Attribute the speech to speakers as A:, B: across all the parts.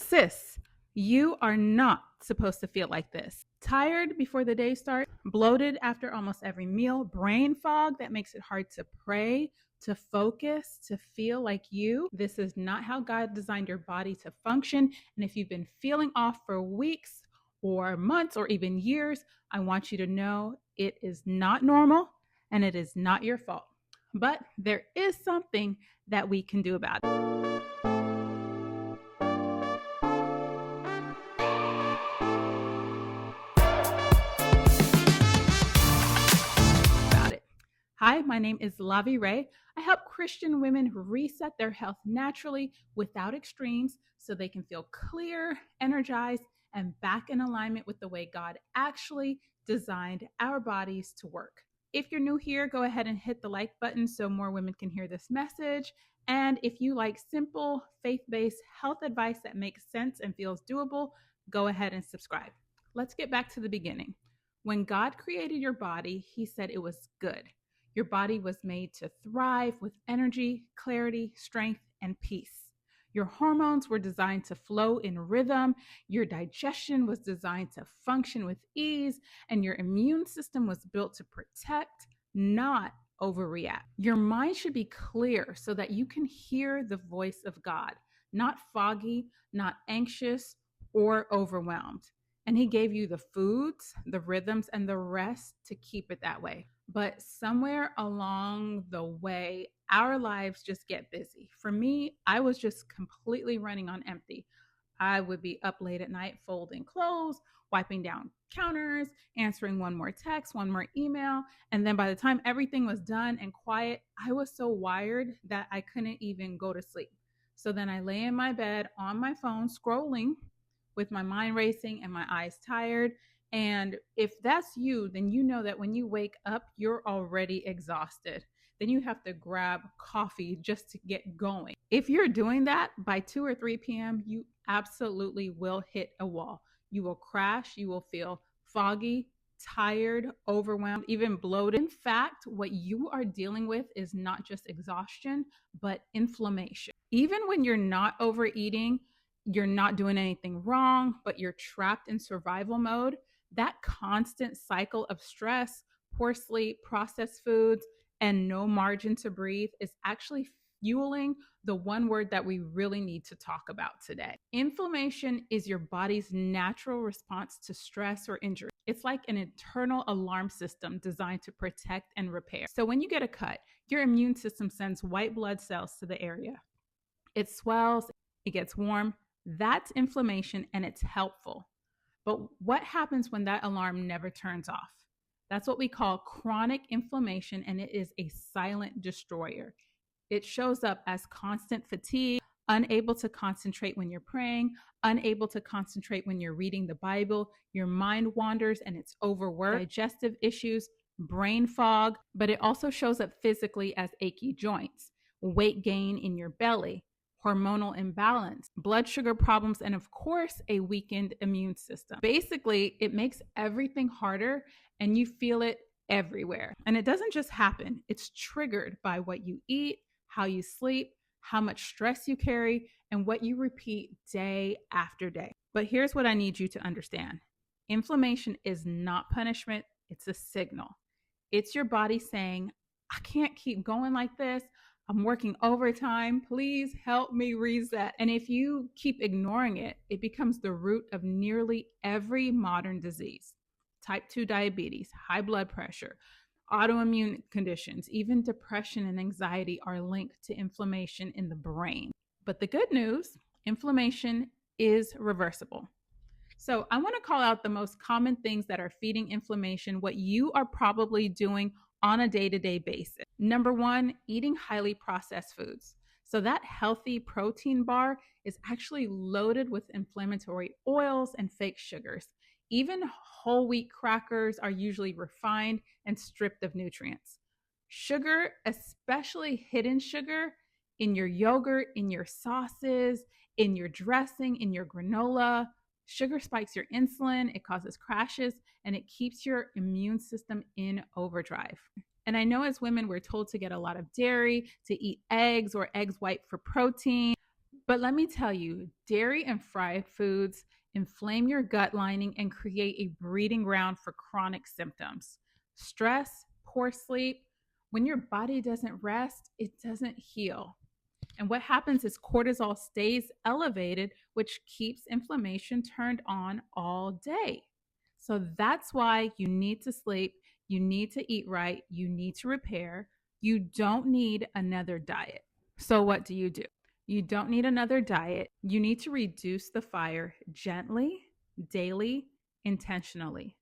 A: Sis, you are not supposed to feel like this. Tired before the day starts, bloated after almost every meal, brain fog that makes it hard to pray, to focus, to feel like you. This is not how God designed your body to function. And if you've been feeling off for weeks or months or even years, I want you to know it is not normal and it is not your fault. But there is something that we can do about it. Hi, my name is Lavi Ray. I help Christian women reset their health naturally without extremes so they can feel clear, energized, and back in alignment with the way God actually designed our bodies to work. If you're new here, go ahead and hit the like button so more women can hear this message. And if you like simple, faith-based health advice that makes sense and feels doable, go ahead and subscribe. Let's get back to the beginning. When God created your body, He said it was good. Your body was made to thrive with energy, clarity, strength, and peace. Your hormones were designed to flow in rhythm. Your digestion was designed to function with ease. And your immune system was built to protect, not overreact. Your mind should be clear so that you can hear the voice of God, not foggy, not anxious, or overwhelmed. And He gave you the foods, the rhythms, and the rest to keep it that way. But somewhere along the way, our lives just get busy. For me, I was just completely running on empty. I would be up late at night folding clothes, wiping down counters, answering one more text, one more email. And then by the time everything was done and quiet, I was so wired that I couldn't even go to sleep. So then I lay in my bed on my phone, scrolling with my mind racing and my eyes tired. And if that's you, then you know that when you wake up, you're already exhausted. Then you have to grab coffee just to get going. If you're doing that by 2 or 3 p.m., you absolutely will hit a wall. You will crash. You will feel foggy, tired, overwhelmed, even bloated. In fact, what you are dealing with is not just exhaustion, but inflammation. Even when you're not overeating, you're not doing anything wrong, but you're trapped in survival mode. That constant cycle of stress, poor sleep, processed foods, and no margin to breathe is actually fueling the one word that we really need to talk about today. Inflammation is your body's natural response to stress or injury. It's like an internal alarm system designed to protect and repair. So when you get a cut, your immune system sends white blood cells to the area. It swells, it gets warm. That's inflammation, and it's helpful. But what happens when that alarm never turns off? That's what we call chronic inflammation, and it is a silent destroyer. It shows up as constant fatigue, unable to concentrate when you're praying, unable to concentrate when you're reading the Bible. Your mind wanders and it's overworked, digestive issues, brain fog, but it also shows up physically as achy joints, weight gain in your belly, hormonal imbalance, blood sugar problems, and of course, a weakened immune system. Basically, it makes everything harder and you feel it everywhere. And it doesn't just happen, it's triggered by what you eat, how you sleep, how much stress you carry, and what you repeat day after day. But here's what I need you to understand. Inflammation is not punishment, it's a signal. It's your body saying, I can't keep going like this. I'm working overtime. Please help me reset. And if you keep ignoring it, it becomes the root of nearly every modern disease. Type 2 diabetes, high blood pressure, autoimmune conditions, even depression and anxiety are linked to inflammation in the brain. But the good news, inflammation is reversible. So I want to call out the most common things that are feeding inflammation, what you are probably doing on a day-to-day basis. Number one, eating highly processed foods. So that healthy protein bar is actually loaded with inflammatory oils and fake sugars. Even whole wheat crackers are usually refined and stripped of nutrients. Sugar, especially hidden sugar in your yogurt, in your sauces, in your dressing, in your granola. Sugar spikes your insulin, it causes crashes, and it keeps your immune system in overdrive. And I know as women, we're told to get a lot of dairy, to eat eggs or eggs white for protein. But let me tell you, dairy and fried foods inflame your gut lining and create a breeding ground for chronic symptoms. Stress, poor sleep, when your body doesn't rest, it doesn't heal. And what happens is cortisol stays elevated, which keeps inflammation turned on all day. So that's why you need to sleep, you need to eat right, you need to repair. You don't need another diet. So, what do? You don't need another diet. You need to reduce the fire gently, daily, intentionally.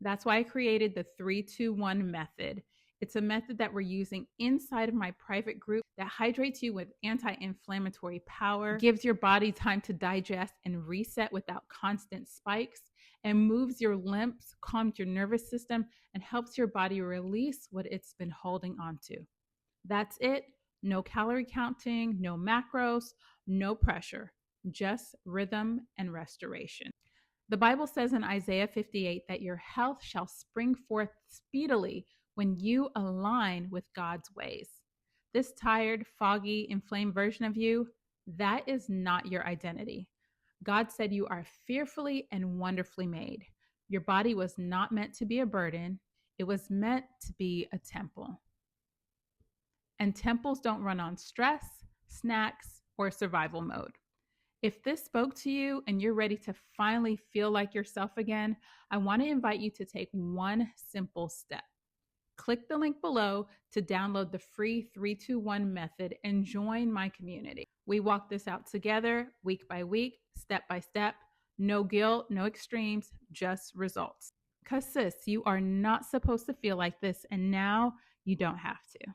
A: That's why I created the 3-2-1 method. It's a method that we're using inside of my private group that hydrates you with anti inflammatory power, gives your body time to digest and reset without constant spikes, and moves your lymph, calms your nervous system, and helps your body release what it's been holding onto. That's it. No calorie counting, no macros, no pressure, just rhythm and restoration. The Bible says in Isaiah 58 that your health shall spring forth speedily when you align with God's ways. This tired, foggy, inflamed version of you, that is not your identity. God said you are fearfully and wonderfully made. Your body was not meant to be a burden, it was meant to be a temple. And temples don't run on stress, snacks, or survival mode. If this spoke to you and you're ready to finally feel like yourself again, I want to invite you to take one simple step. Click the link below to download the free 3-2-1 method and join my community. We walk this out together, week by week, step by step. No guilt, no extremes, just results. Because sis, you are not supposed to feel like this, and now you don't have to.